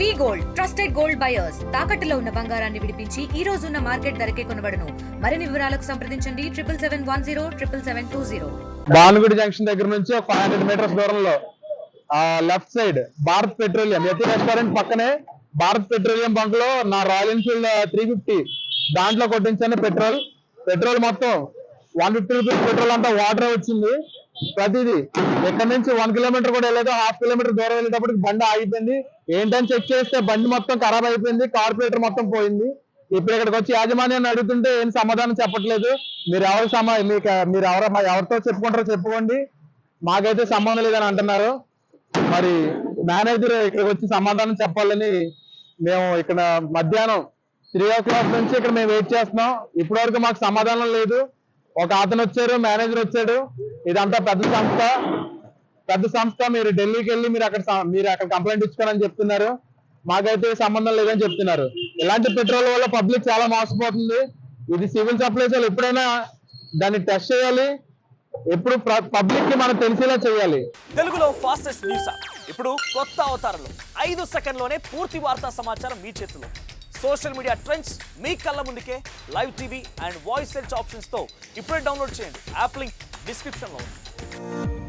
వి gold trusted gold buyers తాకట్టులో ఉన్న బంగారాన్ని విడిపించి ఈ రోజు ఉన్న మార్కెట్ ధరకే కొనబడును. మరిన్ని వివరాలకు సంప్రదించండి 77107720. భానుగుడి జంక్షన్ దగ్గర నుంచి 500 మీటర్స్ దూరంలో లెఫ్ట్ సైడ్ భారత్ పెట్రోలియం యతి రెస్టారెంట్ పక్కనే భారత్ పెట్రోలియం బంక్ లో నా రాయల్ ఎన్ఫీల్డ్ 350 దాంట్లో కొట్టించాను పెట్రోల్ మొత్తం 150 రూపీస్ పెట్రోల్ అంతా వాటర్ వచ్చింది. ప్రతిదీ ఇక్కడ నుంచి 1 కిలోమీటర్ కూడా వెళ్ళలేదు, హాఫ్ కిలోమీటర్ దూరం వెళ్ళేటప్పటికి బండి ఆగిపోయింది. ఏంటని చెక్ చేస్తే బండి మొత్తం ఖరాబ్ అయిపోయింది, కార్పొరేటర్ మొత్తం పోయింది. ఇప్పుడు ఇక్కడికి వచ్చి యాజమాన్యాన్ని అడుగుతుంటే ఏం సమాధానం చెప్పట్లేదు. మీరు ఎవరితో చెప్పుకుంటారో చెప్పుకోండి, మాకైతే సంబంధం లేదని అంటున్నారు. మరి మేనేజర్ ఇక్కడికి వచ్చి సమాధానం చెప్పాలని మేము ఇక్కడ మధ్యాహ్నం 3 o'clock నుంచి ఇక్కడ మేము వెయిట్ చేస్తున్నాం. ఇప్పటి వరకు మాకు సమాధానం లేదు. ఒక అతను వచ్చారు, మేనేజర్ వచ్చాడు. ఇదంతా పెద్ద సంస్థ, మీరు ఢిల్లీకి వెళ్ళి మీరు అక్కడ కంప్లైంట్ ఇచ్చుకోవాలని చెప్తున్నారు. మాకైతే సంబంధం లేదని చెప్తున్నారు. ఇలాంటి పెట్రోల్ వల్ల పబ్లిక్ చాలా మోసపోతుంది. ఇది సివిల్ సప్లైస్ వాళ్ళు ఎప్పుడైనా దాన్ని టెస్ట్ చేయాలి, ఎప్పుడు పబ్లిక్ కి మనం తెలిసేలా చేయాలి. తెలుగులో ఫాస్టెస్ట్ న్యూస్ ఇప్పుడు కొత్త అవతారంలో 5 సెకండ్లోనే పూర్తి వార్తా సమాచారం మీ చేతిలో. సోషల్ మీడియా ట్రెండ్స్ మీ కళ్ళ ముందుకే live TV and voice search options తో ఇప్పుడే డౌన్లోడ్ చేయండి. యాప్ లింక్ డిస్క్రిప్షన్ లో ఉంది.